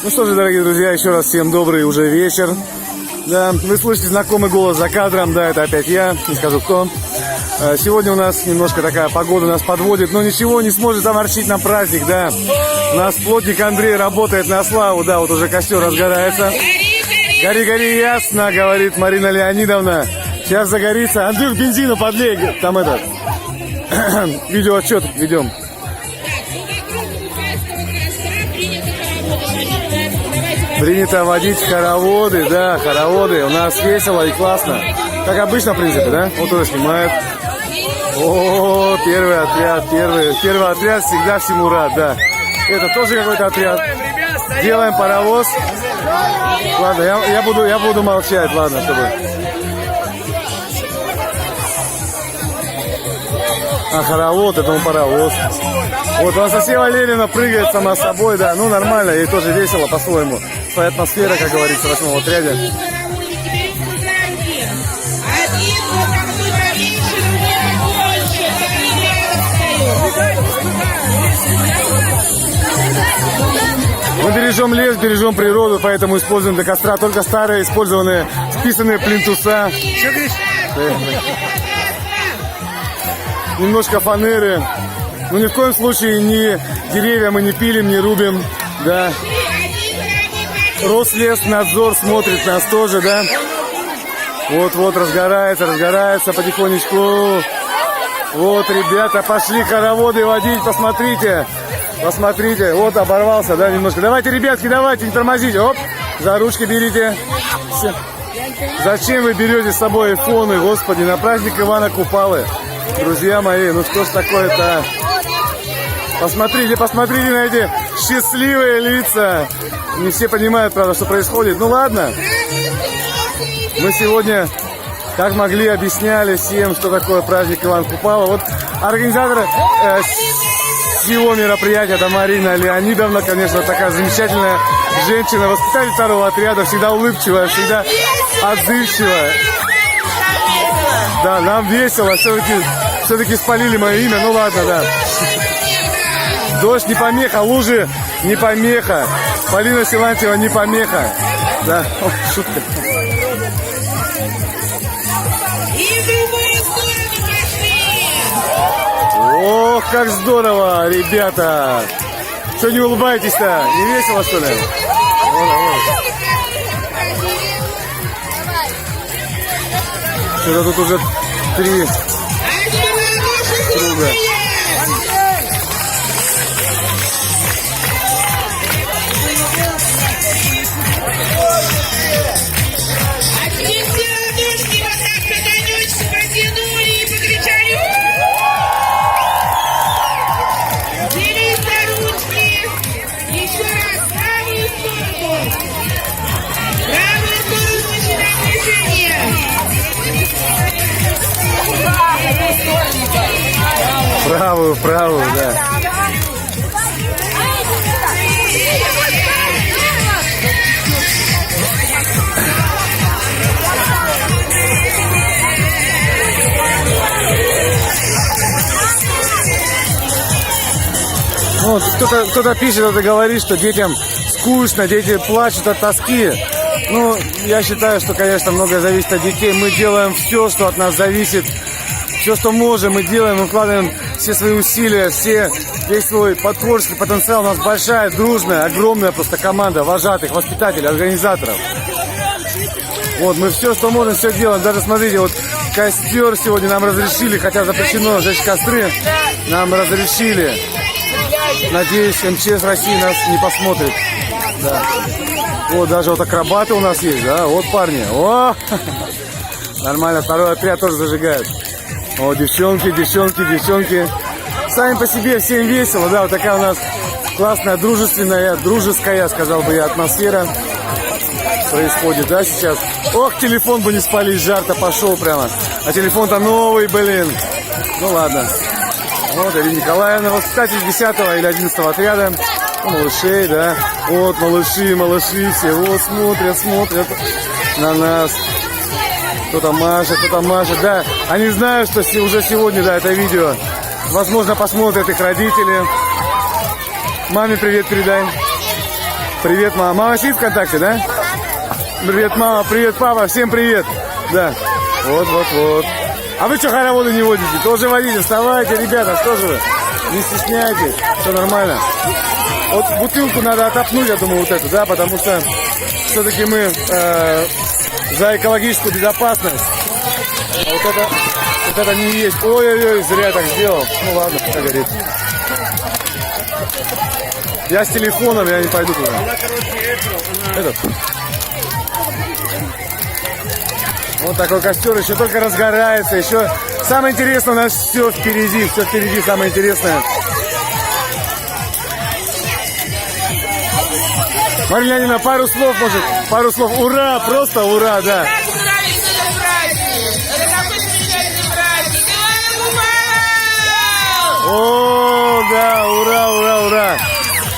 Ну что же, дорогие друзья, еще раз всем добрый уже вечер. Да, вы слышите знакомый голос за кадром, да, это опять я, не скажу кто. Сегодня у нас немножко такая погода нас подводит, но ничего не сможет заморчить нам праздник, да. У нас плотник Андрей работает на славу, да, вот уже костер разгорается. Гори, гори, ясно, говорит Марина Леонидовна. Сейчас загорится. Андрюх, бензину подлей, там этот, видеоотчет ведем. Принято водить хороводы, да, хороводы. У нас весело и классно. Как обычно, в принципе, да? Вот уже снимают. О, первый отряд всегда всему рад, да. Это тоже какой-то отряд. Делаем паровоз. Ладно, я буду молчать, ладно, чтобы. А хоровод, это он паровоз. Вот Анастасия Валерьевна прыгает сама собой, да, ну нормально, ей тоже весело по-своему. Своя атмосфера, как говорится, в 8-м отряде. Мы бережем лес, бережем природу, поэтому используем для костра только старые, использованные, списанные плинтуса. Немножко фанеры. Но ни в коем случае ни деревья мы не пилим, не рубим, да. Рослеснадзор смотрит нас тоже, да. Вот-вот разгорается потихонечку. Вот, ребята, пошли хороводы водить, посмотрите. Посмотрите, вот оборвался, да, немножко. Давайте, ребятки, давайте, не тормозите. Оп, за ручки берите. Все. Зачем вы берете с собой айфоны, господи, на праздник Ивана Купалы? Друзья мои, ну что ж такое-то? Посмотрите на эти счастливые лица. Не все понимают, правда, что происходит. Ну ладно. Мы сегодня, как могли, объясняли всем, что такое праздник Ивана Купала. Вот организаторы всего мероприятия, это Марина Леонидовна, конечно, такая замечательная женщина, воспитатель второго отряда, всегда улыбчивая, всегда отзывчивая. Да, нам весело, все-таки спалили мое имя, ну ладно, да. Дождь не помеха, лужи не помеха, Полина Силантьева не помеха. Да, о, шутка. Ох, как здорово, ребята. Что не улыбаетесь-то? Не весело, что ли? Что-то тут уже 3 круга. Правую, да. Вот, кто-то пишет, кто-то говорит, что детям скучно, дети плачут от тоски. Ну, я считаю, что, конечно, многое зависит от детей. Мы делаем все, что от нас зависит. Все, что можем, мы делаем, мы вкладываем все свои усилия, весь свой творческий потенциал. У нас большая, дружная, огромная просто команда вожатых, воспитателей, организаторов. Вот, мы все, что можем, все делаем. Даже, смотрите, вот костер сегодня нам разрешили, хотя запрещено жечь костры, нам разрешили. Надеюсь, МЧС России нас не посмотрит. Да. Вот, даже вот акробаты у нас есть, да, вот парни. О! Нормально, второй отряд тоже зажигает. О, девчонки. Сами по себе всем весело, да, вот такая у нас классная, дружеская, сказал бы я, атмосфера происходит, да, сейчас. Ох, телефон бы не спалить, жар-то пошел прямо. А телефон-то новый, блин. Ну ладно. Вот, Ирина Николаевна, воспитатель 10-го или 11-го отряда. Ну, малышей, да. Вот, малыши все, вот, смотрят на нас. Кто-то машет, да. Они знают, что уже сегодня, да, это видео, возможно, посмотрят их родители. Маме привет передай. Привет, мама. Мама сидит ВКонтакте, да? Привет, мама. Привет, папа. Всем привет. Да. Вот. А вы что хороводы не водите? Тоже водите. Вставайте, ребята. Что же вы? Не стесняйтесь. Все нормально. Вот бутылку надо отопнуть, я думаю, вот эту, да, потому что все-таки мы за экологическую безопасность. А вот это не есть. Ой-ой-ой, зря я так сделал. Ну ладно, как говорит. Я с телефоном, я не пойду туда. Этот. Вот такой костер еще только разгорается. Еще самое интересное у нас все впереди самое интересное. Мария Леонидовна, пару слов, может, пару слов. Ура, просто ура, да. О, да, ура.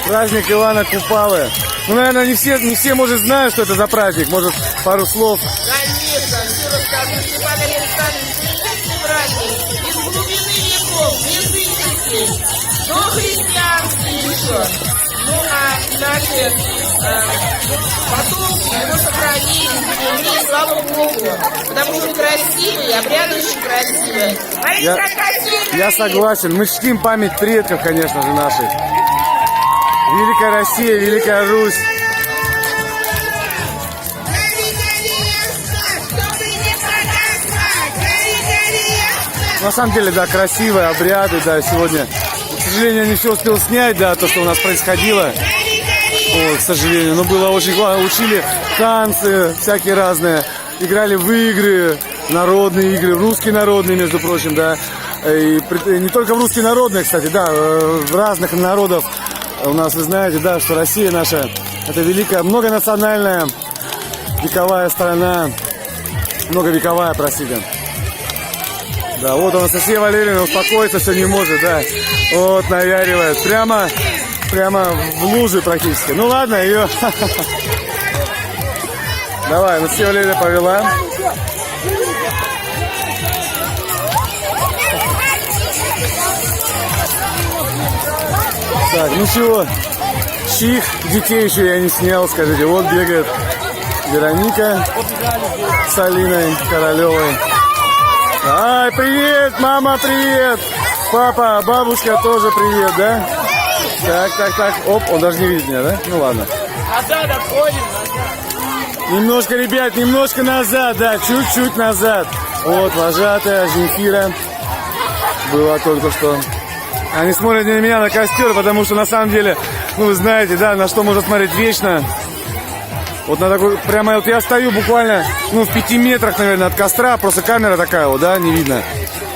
Праздник Ивана Купалы. Ну, наверное, не все, может, знают, что это за праздник. Может, пару слов. Конечно, все расскажу. Степан Александрович, великий праздник. Из глубины веков, языческий, до христианский еще. Ну, а наши потомки его сохранили, и слава Богу. Потому что красивый, обряд очень красивый. Я согласен. Мы чтим память предков, конечно же, наших. Великая Россия, Великая Русь. На самом деле, да, красивые обряды, да, сегодня. К сожалению, я не все успел снять, да, то, что у нас происходило. Вот, к сожалению, но было очень классно. Учили танцы всякие разные, играли в игры, народные игры, русские народные, между прочим, да. И не только в русские народные, кстати, да, в разных народов. У нас, вы знаете, да, что Россия наша, это великая, многонациональная, вековая страна, многовековая, простите. Да, вот у нас Анастасия Валерьевна успокоиться все не может, да. Вот, наяривает. Прямо в луже практически. Ну ладно, ее. Давай, Анастасия Валерьевна повела. Так, ну чего, чьих детей еще я не снял, скажите. Вот бегает Вероника с Алиной Королевой. Ай, привет, мама, привет. Папа, бабушка тоже привет, да? Так. Оп, он даже не видит меня, да? Ну ладно. Назад отходим. Немножко, ребят, немножко назад, да, чуть-чуть назад. Вот, вожатая Земфира была только что. Они смотрят на меня, на костер, потому что на самом деле, ну вы знаете, да, на что можно смотреть вечно. Вот на такой, прямо вот я стою буквально, ну, в 5 метрах, наверное, от костра, просто камера такая вот, да, не видно.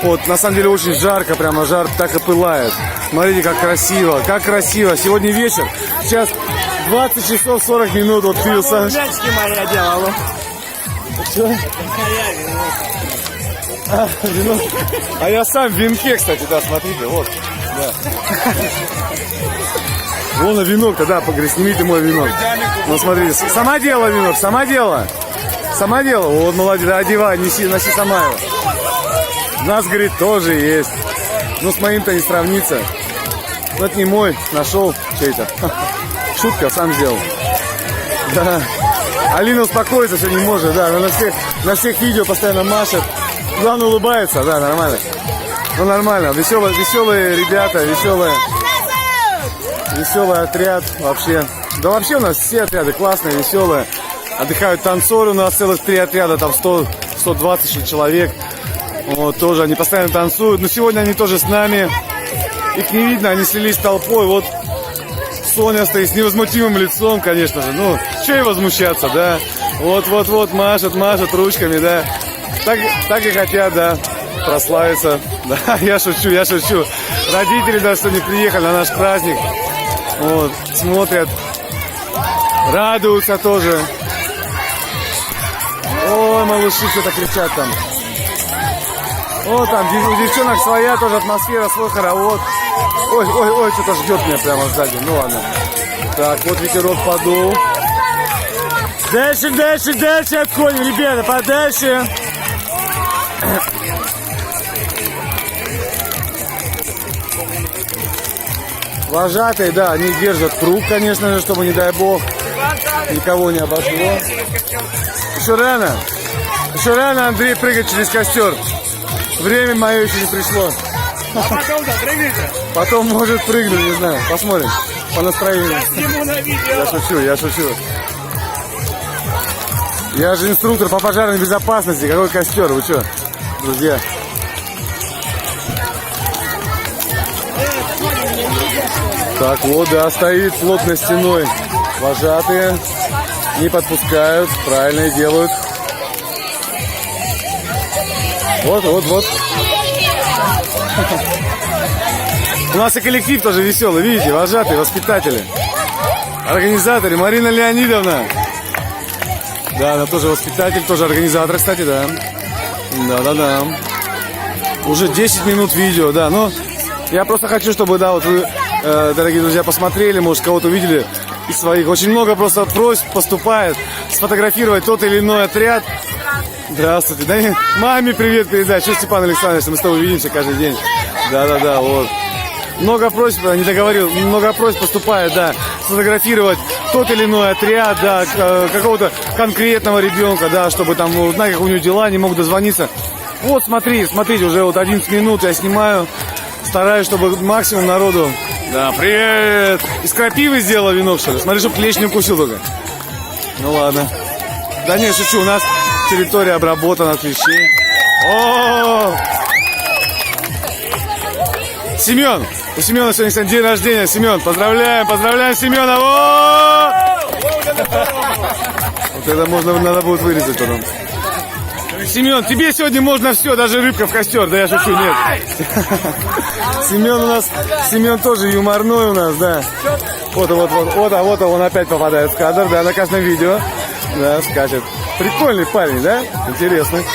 Вот, на самом деле очень жарко, прямо жар так и пылает. Смотрите, как красиво, как красиво. Сегодня вечер, сейчас 20 часов 40 минут, вот Фил Саныч. Мячики моя делала. Что? Вино. А я сам в венке, кстати, да, смотрите, вот. Да. Вон венок-то, да, снимите мой венок. Ну, смотрите, сама делала венок, сама делала. Вот, молодец, одевай, носи сама его. У нас, говорит, тоже есть. Ну, с моим-то не сравнится. Ну, это не мой, нашел чей-то. Шутка, сам сделал. Да. Алина успокоиться все не может, да, она на всех видео постоянно машет. Главное, улыбается, да, нормально. Ну, нормально, веселые ребята, веселый отряд вообще. Да вообще у нас все отряды классные, веселые. Отдыхают танцоры, у нас целых 3 отряда, там 120 человек. Вот, тоже они постоянно танцуют. Но сегодня они тоже с нами. Их не видно, они слились толпой. Вот Соня стоит с невозмутимым лицом, конечно же. Ну, что и возмущаться, да. Вот, машет ручками, да. Так и хотят, да, прославиться. Да, я шучу. Родители даже сегодня приехали на наш праздник. Вот, смотрят, радуются тоже. Ой, малыши что-то кричат там. О, там у девчонок своя тоже атмосфера, свой хоровод. Ой, что-то ждет меня прямо сзади. Ну ладно. Так, вот ветерок подул. Дальше отходим, ребята, подальше. Вожатые, да, они держат круг, конечно же, чтобы, не дай бог, Никого не обошло. Еще рано, Андрей, прыгать через костер. Время мое еще не пришло. Потом, может, прыгну, не знаю. Посмотрим. По настроению. Я шучу. Я же инструктор по пожарной безопасности. Какой костер? Вы что, друзья? Так, вот, да, стоит плотной стеной. Вожатые не подпускают, правильно делают. Вот. У нас и коллектив тоже веселый, видите, вожатые, воспитатели. Организаторы, Марина Леонидовна. Да, она тоже воспитатель, тоже организатор, кстати, да. Да. Уже 10 минут видео, да, но я просто хочу, чтобы, да, вот вы, дорогие друзья, посмотрели, может, кого-то увидели из своих. Очень много просто просьб поступает сфотографировать тот или иной отряд. Здравствуйте. Да, маме привет передать. Что, Степан Александрович, мы с тобой увидимся каждый день. Да, вот. Много просьб, не договорил, много просьб поступает, да, сфотографировать тот или иной отряд, да, какого-то конкретного ребенка, да, чтобы там узнать, как у него дела, не могут дозвониться. Вот, смотрите, уже вот 11 минут я снимаю, стараюсь, чтобы максимум народу. Да, привет! Из крапивы сделала венок, что ли? Смотри, чтобы клещ не укусил только. Ну ладно. Да не, шучу, у нас территория обработана от клещей. О! Семен! У Семена сегодня день рождения. Семен, поздравляем Семена! О! Вот это надо будет вырезать потом. Семен, тебе сегодня можно все, даже рыбка в костер. Да я шучу, нет. Семен тоже юморной у нас, да. Вот он опять попадает в кадр, да, на каждом видео. Да, скачет. Прикольный парень, да? Интересный.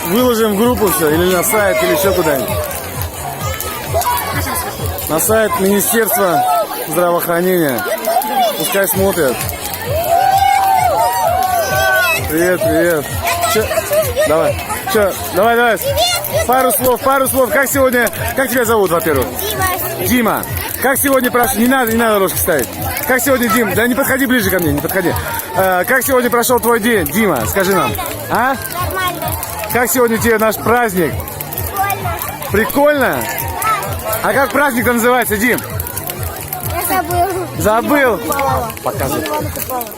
Выложим в группу все, или на сайт, или еще куда-нибудь. На сайт Министерства здравоохранения. Пускай смотрят. Привет. Давай. Пару слов. Как тебя зовут, во-первых? Дима. Как сегодня прошел... Не надо ложки ставить. Как сегодня, Дим? Да не подходи ближе ко мне, не подходи. Как сегодня прошел твой день, Дима? Скажи нам. А? Нормально. Как сегодня тебе наш праздник? Прикольно? А как праздник называется, Дим? Я забыл. Показывай.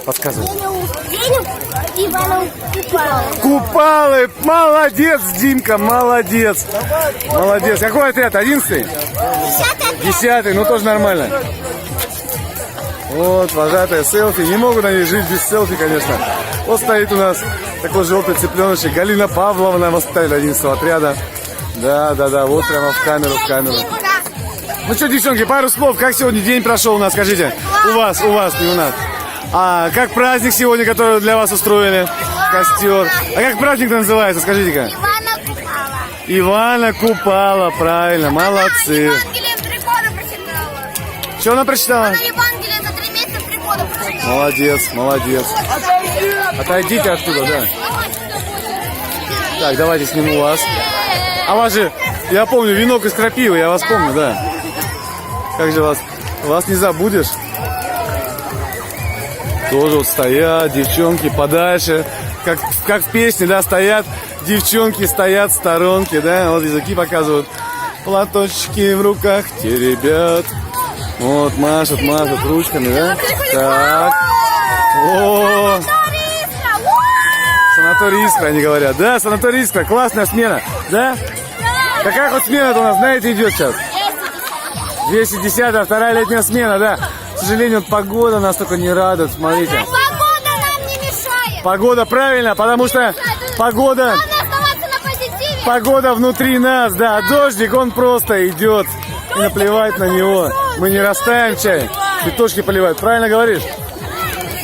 Подсказывай. День Ивана Купала. Купалы. Молодец, Димка, молодец. Какой отряд? 11-й? 10-й, ну тоже нормально. Вот, вожатая селфи. Не могут они жить без селфи, конечно. Вот стоит у нас такой желтый цыпленочек. Галина Павловна, воспитатель 11-го отряда. Да, вот прямо в камеру. Ну что, девчонки, пару слов. Как сегодня день прошел у нас, скажите? У вас, не у нас. А как праздник сегодня, который для вас устроили? Костер. А как праздник называется, скажите-ка? Ивана Купала, правильно, молодцы. Евангелие 3 года прочитала. Что она прочитала? Евангелие за 3 месяца 3 года прочитала. Молодец. Отойдите оттуда, да. Так, давайте сниму вас. А вас же, я помню, венок из крапивы, я вас помню, да. Как же вас не забудешь. Тоже вот стоят девчонки подальше. Как в песне, да, стоят девчонки, стоят в сторонке, да. Вот языки показывают. Платочки в руках теребят. Вот, машут ручками, да. Так. О! Санаторий Искра, они говорят. Да, санаторий Искра, классная смена. Да? Какая хоть смена-то у нас, знаете, идет сейчас? 210-я, вторая летняя смена, да. К сожалению, погода нас только не радует, смотрите. Погода нам не мешает. Погода, правильно, потому что погода внутри нас, да. Дождик, он просто идет. И наплевать на него. Мы не растаем чай. Цветочки поливают, правильно говоришь?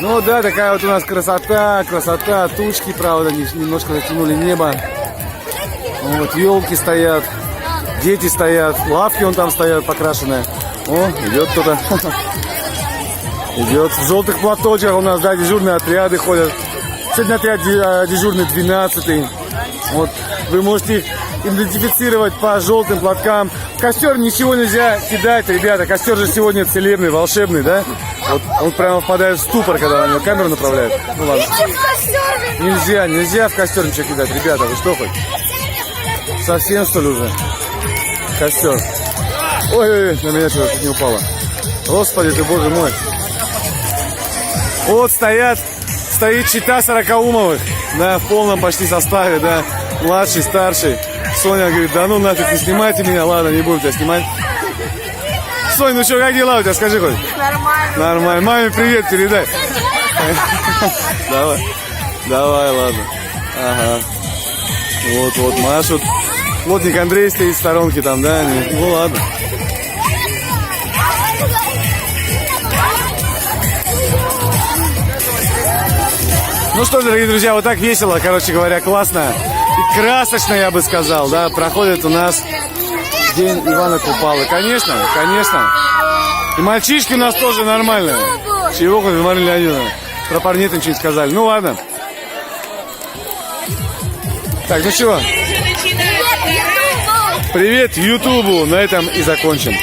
Ну да, такая вот у нас красота. Тучки, правда, немножко затянули небо. Вот, елки стоят. Дети стоят. Лавки вон там стоят покрашенные. О, идет кто-то. Идет. В желтых платочках у нас, да, дежурные отряды ходят. Сегодня отряд дежурный 12-й. Вот, вы можете их идентифицировать по желтым платкам, в костер ничего нельзя кидать, ребята. Костер же сегодня целебный, волшебный, да? Вот он прямо впадает в ступор, когда на него камеру направляет. Ну ладно. Нельзя в костер ничего кидать, ребята. Вы что хоть? Совсем что ли уже? Костер. Ой, на меня что-то чуть не упало. Господи ты, боже мой. Вот стоит чита Сорокаумовых, да, в полном почти составе, да, младший, старший. Соня говорит, да ну нафиг, не снимайте меня, ладно, не будем тебя снимать. Сонь, ну что, как дела у тебя, скажи хоть? Нормально. Нормально, маме привет передай. Давай, ладно. Ага. Вот, машут. Плотник Андрей стоит в сторонке там, да, ну ладно. Ну что ж, дорогие друзья, вот так весело, короче говоря, классно и красочно, я бы сказал, да, проходит у нас День Ивана Купалы. Конечно. И мальчишки у нас тоже нормальные. Чего хоть, Марина Леонидовна? Про парней ничего не сказали. Ну ладно. Так, ну чего? Привет Ютубу. На этом и закончим.